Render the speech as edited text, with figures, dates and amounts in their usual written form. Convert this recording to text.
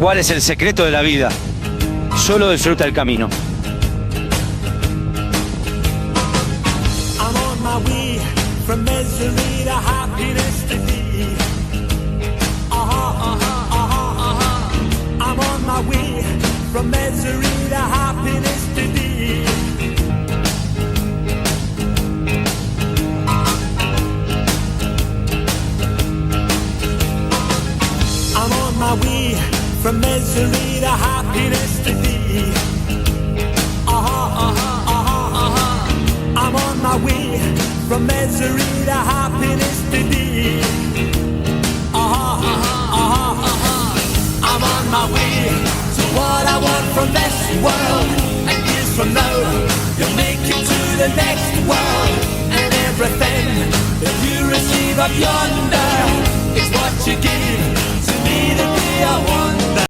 ¿Cuál es el secreto de la vida? Solo disfruta el camino. I'm on my way from misery to happiness today. I'm on my way from misery to happiness today. I'm on my way from misery to happiness today. I'm on my way from misery to happiness today. I'm on my way to what I want from this world. And years from now, you'll make it to the next world. And everything that you receive up yonder is what you give